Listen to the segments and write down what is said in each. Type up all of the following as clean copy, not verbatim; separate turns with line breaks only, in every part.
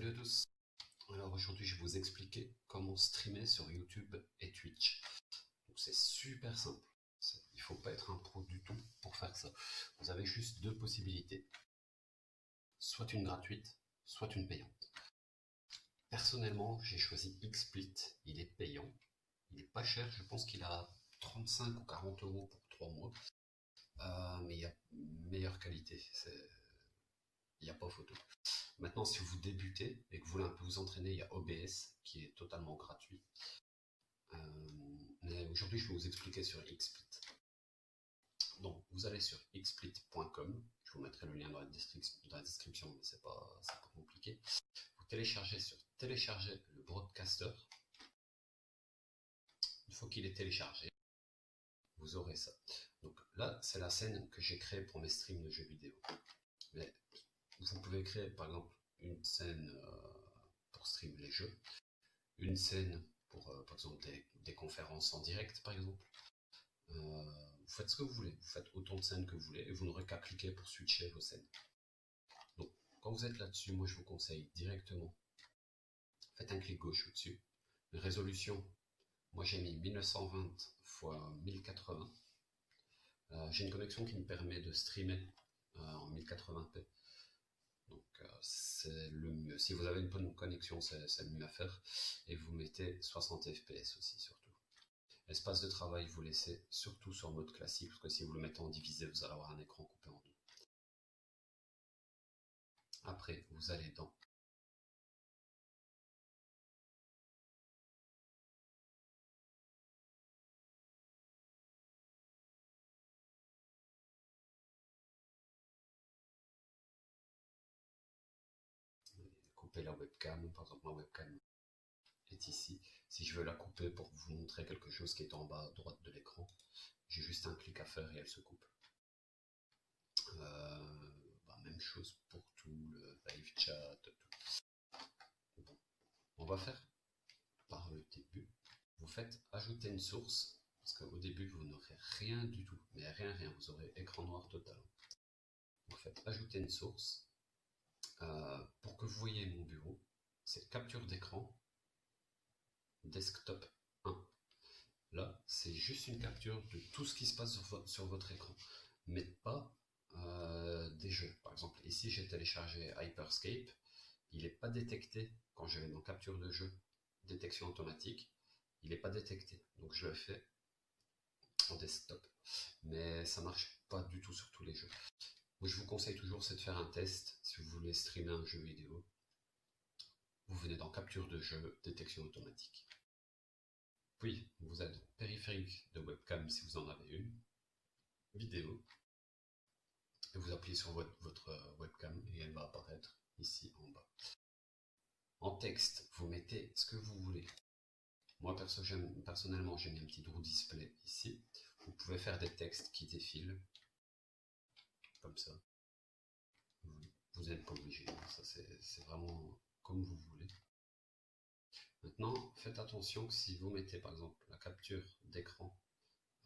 Salut à tous. Alors aujourd'hui je vais vous expliquer comment streamer sur YouTube et Twitch. Donc c'est super simple. Il ne faut pas être un pro du tout pour faire ça. Vous avez juste deux possibilités. Soit une gratuite, soit une payante. Personnellement j'ai choisi XSplit. Il est payant. Il est pas cher. Je pense qu'il a 35 ou 40 euros pour 3 mois. Mais il y a meilleure qualité. Il n'y a pas photo. Maintenant, si vous débutez et que vous voulez un peu vous entraîner, il y a OBS qui est totalement gratuit. Mais aujourd'hui, je vais vous expliquer sur XSplit. Donc, vous allez sur xsplit.com. Je vous mettrai le lien dans la description, mais c'est pas compliqué. Vous téléchargez sur télécharger le broadcaster. Une fois qu'il est téléchargé, vous aurez ça. Donc là, c'est la scène que j'ai créée pour mes streams de jeux vidéo. Mais vous pouvez créer, par exemple, une scène pour stream les jeux, une scène pour, par exemple, des conférences en direct, par exemple. Vous faites ce que vous voulez, vous faites autant de scènes que vous voulez, et vous n'aurez qu'à cliquer pour switcher vos scènes. Donc, quand vous êtes là-dessus, moi je vous conseille directement, faites un clic gauche au-dessus. Résolution, moi j'ai mis 1920 x 1080. J'ai une connexion qui me permet de streamer en 1080p. Donc c'est le mieux. Si vous avez une bonne connexion, c'est le mieux à faire. Et vous mettez 60 fps aussi surtout. L'espace de travail, vous laissez surtout sur mode classique, parce que si vous le mettez en divisé, vous allez avoir un écran coupé en deux. Après, vous allez dans couper la webcam, par exemple ma webcam est ici. Si je veux la couper pour vous montrer quelque chose qui est en bas à droite de l'écran, j'ai juste un clic à faire et elle se coupe. Même chose pour tout, le live chat, tout. Bon. On va faire par le début. Vous faites ajouter une source, parce qu'au début vous n'aurez rien du tout, mais rien, vous aurez écran noir total. Vous faites ajouter une source. Pour que vous voyez mon bureau, c'est capture d'écran, desktop 1. Là, c'est juste une capture de tout ce qui se passe sur votre écran, mais pas des jeux. Par exemple, ici j'ai téléchargé Hyperscape, il n'est pas détecté quand je vais dans capture de jeu, détection automatique, il n'est pas détecté, donc je le fais en desktop, mais ça marche pas du tout sur tous les jeux. Moi, je vous conseille toujours, c'est de faire un test si vous voulez streamer un jeu vidéo. Vous venez dans capture de jeu, détection automatique. Puis, vous êtes périphérique de webcam si vous en avez une, vidéo, et vous appuyez sur votre webcam et elle va apparaître ici en bas. En texte, vous mettez ce que vous voulez. Moi, personnellement, j'ai mis un petit draw display ici. Vous pouvez faire des textes qui défilent, comme ça. Vous n'êtes pas obligé, ça c'est vraiment comme vous voulez. Maintenant, faites attention que si vous mettez par exemple la capture d'écran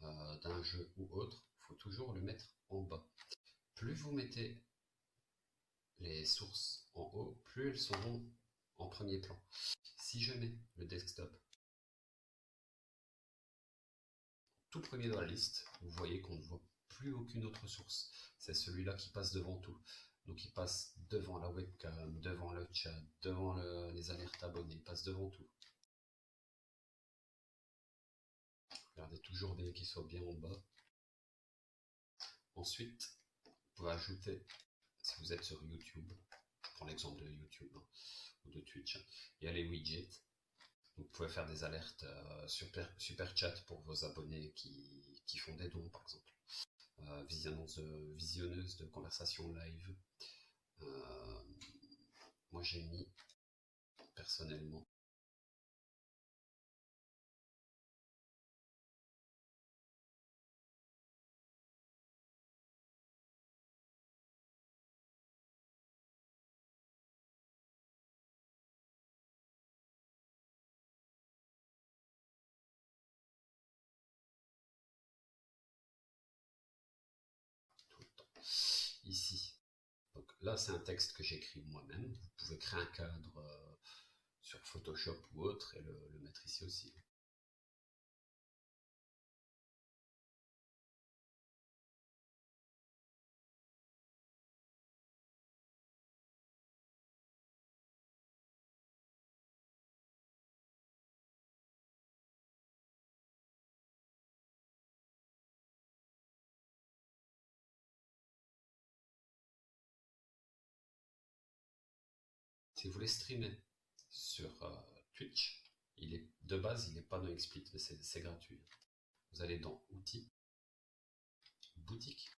d'un jeu ou autre, il faut toujours le mettre en bas. Plus vous mettez les sources en haut, plus elles seront en premier plan. Si je mets le desktop tout premier dans la liste, vous voyez qu'on ne voit plus aucune autre source. C'est celui-là qui passe devant tout. Donc il passe devant la webcam, devant le chat, devant les alertes abonnés, il passe devant tout. Regardez toujours bien qu'il soit bien en bas. Ensuite, vous pouvez ajouter, si vous êtes sur YouTube, je prends l'exemple de YouTube ou de Twitch, il y a les widgets. Donc, vous pouvez faire des alertes super chat pour vos abonnés qui font des dons, par exemple. Visionneuses de conversations live. Moi, j'ai mis personnellement tout le temps. Ici, donc là, c'est un texte que j'écris moi-même. Vous pouvez créer un cadre sur Photoshop ou autre et le mettre ici aussi. Si vous voulez streamer sur Twitch, de base, il n'est pas dans XSplit, mais c'est gratuit. Vous allez dans Outils, Boutique.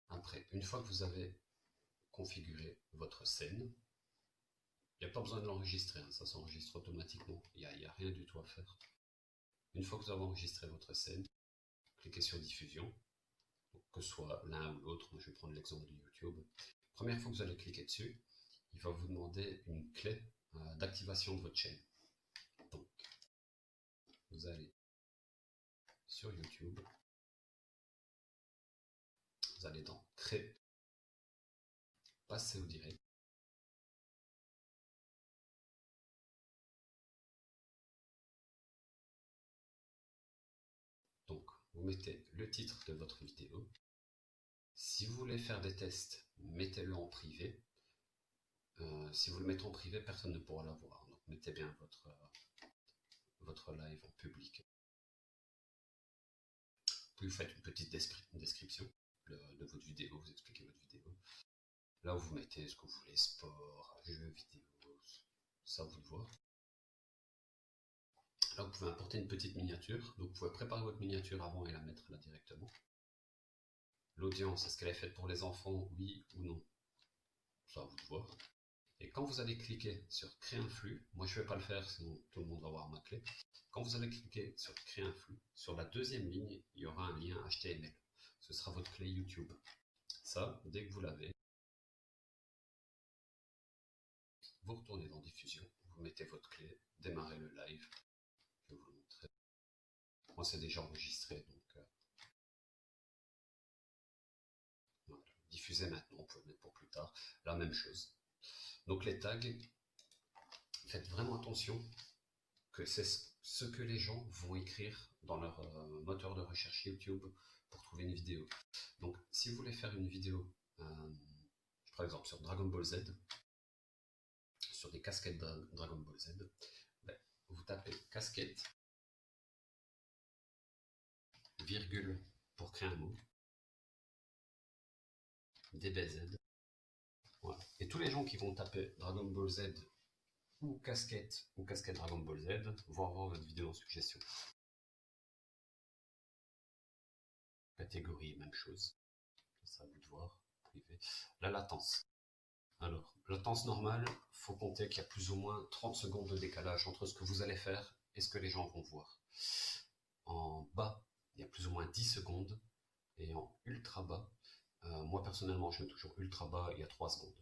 Après, une fois que vous avez configuré votre scène, il n'y a pas besoin de l'enregistrer, hein, ça s'enregistre automatiquement, il n'y a rien du tout à faire. Une fois que vous avez enregistré votre scène, cliquez sur diffusion, donc que ce soit l'un ou l'autre, je vais prendre l'exemple de YouTube. Première fois que vous allez cliquer dessus, il va vous demander une clé d'activation de votre chaîne. Donc, vous allez sur YouTube, vous allez dans Créer, passer au direct. Donc, vous mettez le titre de votre vidéo. Si vous voulez faire des tests, mettez-le en privé. Si vous le mettez en privé, personne ne pourra la voir. Donc, mettez bien votre live en public. Puis vous faites une petite description de votre vidéo, vous expliquez votre vidéo. Là, vous mettez ce que vous voulez, sport, jeux vidéo, ça vous le voir. Là, vous pouvez importer une petite miniature. Donc, vous pouvez préparer votre miniature avant et la mettre là directement. L'audience, est-ce qu'elle est faite pour les enfants, oui ou non? Ça, à vous de voir. Et quand vous allez cliquer sur créer un flux, moi je ne vais pas le faire sinon tout le monde va voir ma clé. Quand vous allez cliquer sur créer un flux, sur la deuxième ligne, il y aura un lien HTML. Ce sera votre clé YouTube. Ça, dès que vous l'avez, vous retournez dans diffusion, vous mettez votre clé, démarrez le live. Je vais vous le montrer. Moi c'est déjà enregistré donc voilà. Diffusez maintenant, vous pouvez le mettre pour plus tard. La même chose. Donc les tags, faites vraiment attention que c'est ce que les gens vont écrire dans leur moteur de recherche YouTube pour trouver une vidéo. Donc si vous voulez faire une vidéo, par exemple sur Dragon Ball Z, sur des casquettes Dragon Ball Z, ben, vous tapez casquette, virgule pour créer un mot, DBZ, voilà. Et tous les gens qui vont taper Dragon Ball Z ou casquette Dragon Ball Z vont avoir votre vidéo en suggestion. Catégorie, même chose. Ça à vous de voir. Privé. La latence. Alors, latence normale, il faut compter qu'il y a plus ou moins 30 secondes de décalage entre ce que vous allez faire et ce que les gens vont voir. En bas, il y a plus ou moins 10 secondes. Et en ultra bas, moi personnellement, je mets toujours ultra bas, il y a 3 secondes.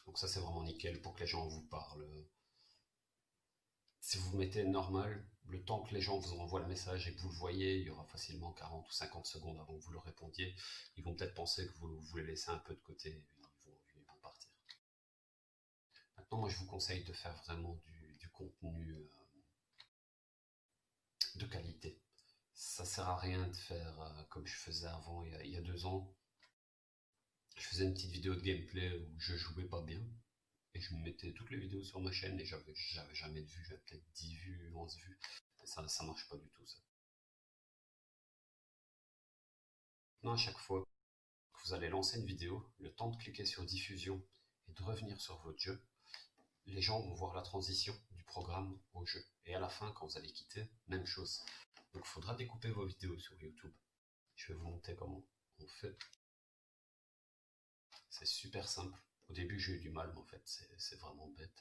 Donc ça, c'est vraiment nickel pour que les gens vous parlent. Si vous mettez normal, le temps que les gens vous envoient le message et que vous le voyez, il y aura facilement 40 ou 50 secondes avant que vous le répondiez. Ils vont peut-être penser que vous voulez laisser un peu de côté et ils vont partir. Maintenant, moi, je vous conseille de faire vraiment du contenu de qualité. Ça sert à rien de faire comme je faisais avant, il y a 2 ans. Je faisais une petite vidéo de gameplay où je jouais pas bien. Et je mettais toutes les vidéos sur ma chaîne et j'avais jamais de vues, j'avais peut-être 10 vues, 11 vues. Et ça marche pas du tout, ça. Maintenant, à chaque fois que vous allez lancer une vidéo, le temps de cliquer sur diffusion et de revenir sur votre jeu, les gens vont voir la transition du programme au jeu. Et à la fin, quand vous allez quitter, même chose. Donc il faudra découper vos vidéos sur YouTube. Je vais vous montrer comment on fait. C'est super simple. Au début, j'ai eu du mal, mais en fait, c'est vraiment bête.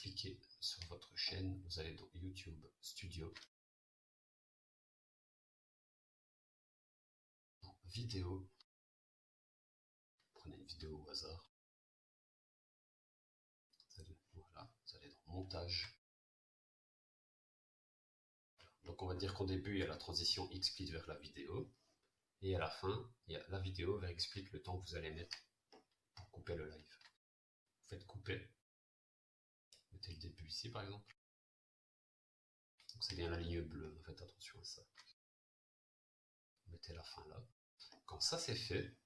cliquez sur votre chaîne, vous allez dans YouTube Studio, dans vidéo, prenez une vidéo au hasard, voilà, vous allez dans montage. Donc on va dire qu'au début il y a la transition XSplit vers la vidéo, et à la fin il y a la vidéo vers XSplit, le temps que vous allez mettre pour couper le live. Vous faites couper, mettez le début ici par exemple, c'est bien la ligne bleue, faites attention à ça. Mettez la fin là. Quand ça c'est fait,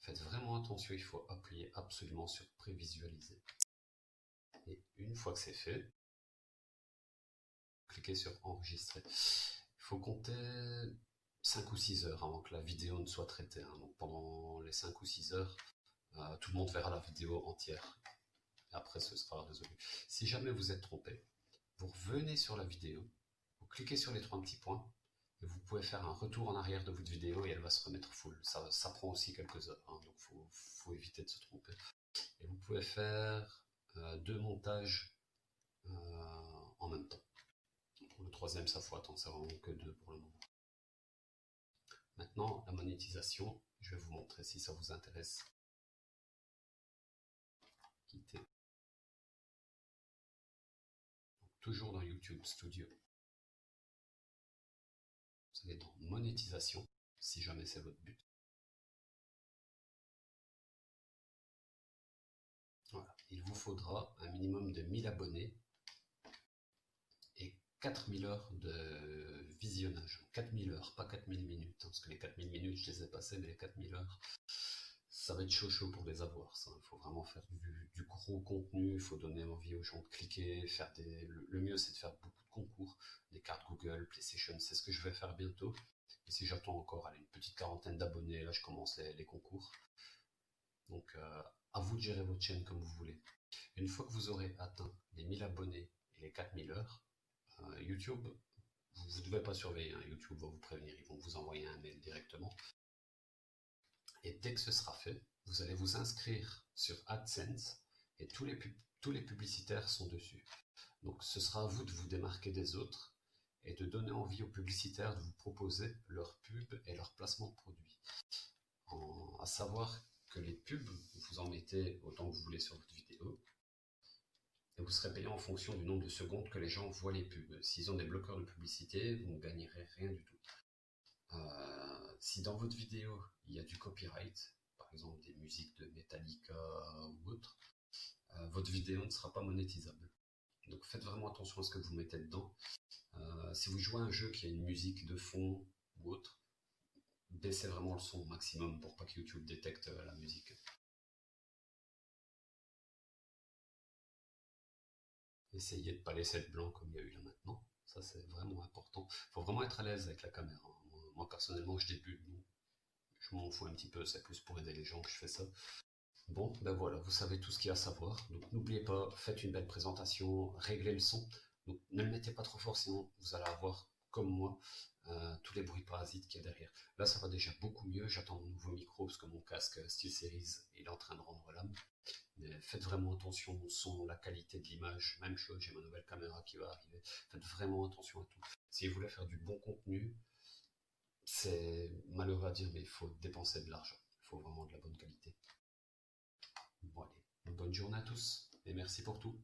faites vraiment attention, il faut appuyer absolument sur prévisualiser. Et une fois que c'est fait, cliquez sur enregistrer. Il faut compter 5 ou 6 heures avant que la vidéo ne soit traitée. Donc pendant les 5 ou 6 heures, tout le monde verra la vidéo entière. Et après, ce sera résolu. Si jamais vous êtes trompé, vous revenez sur la vidéo, vous cliquez sur les 3 petits points, et vous pouvez faire un retour en arrière de votre vidéo et elle va se remettre full. Ça prend aussi quelques heures, donc faut éviter de se tromper. Et vous pouvez faire 2 montages en même temps. Pour le troisième, ça faut attendre, c'est vraiment que 2 pour le moment. Maintenant, la monétisation, je vais vous montrer si ça vous intéresse. Quittez. Donc, toujours dans YouTube Studio. Vous allez dans monétisation, si jamais c'est votre but. Voilà. Il vous faudra un minimum de 1000 abonnés et 4000 heures de visionnage. 4000 heures, pas 4000 minutes, parce que les 4000 minutes, je les ai passées, mais les 4000 heures, ça va être chaud pour les avoir. Il faut vraiment faire du gros contenu, il faut donner envie aux gens de cliquer, faire le mieux c'est de faire beaucoup de concours, des cartes Google, PlayStation, c'est ce que je vais faire bientôt. Et si j'attends encore une petite quarantaine d'abonnés, là je commence les concours. Donc à vous de gérer votre chaîne comme vous voulez. Une fois que vous aurez atteint les 1000 abonnés et les 4000 heures, YouTube, vous ne devez pas surveiller, YouTube va vous prévenir, ils vont vous envoyer un mail directement. Et dès que ce sera fait, vous allez vous inscrire sur AdSense et tous les publicitaires sont dessus. Donc ce sera à vous de vous démarquer des autres et de donner envie aux publicitaires de vous proposer leurs pubs et leurs placements de produits. À savoir que les pubs, vous en mettez autant que vous voulez sur votre vidéo, et vous serez payé en fonction du nombre de secondes que les gens voient les pubs. S'ils ont des bloqueurs de publicité, vous ne gagnerez rien du tout. Si dans votre vidéo, il y a du copyright, par exemple des musiques de Metallica ou autre, votre vidéo ne sera pas monétisable. Donc faites vraiment attention à ce que vous mettez dedans. Si vous jouez à un jeu qui a une musique de fond ou autre, baissez vraiment le son au maximum pour pas que YouTube détecte la musique. Essayez de ne pas laisser de blanc comme il y a eu là maintenant. Ça, c'est vraiment important. Il faut vraiment être à l'aise avec la caméra. Moi, personnellement, je débute. Je m'en fous un petit peu. C'est plus pour aider les gens que je fais ça. Bon, ben voilà, vous savez tout ce qu'il y a à savoir. Donc, n'oubliez pas, faites une belle présentation, réglez le son. Donc, ne le mettez pas trop fort, sinon vous allez avoir, comme moi, tous les bruits parasites qu'il y a derrière. Là, ça va déjà beaucoup mieux. J'attends mon nouveau micro parce que mon casque SteelSeries il est en train de rendre l'âme. Mais faites vraiment attention au son, la qualité de l'image. Même chose, j'ai ma nouvelle caméra qui va arriver. Faites vraiment attention à tout. Si vous voulez faire du bon contenu, c'est malheureux à dire, mais il faut dépenser de l'argent. Il faut vraiment de la bonne qualité. Bon allez, bonne journée à tous et merci pour tout.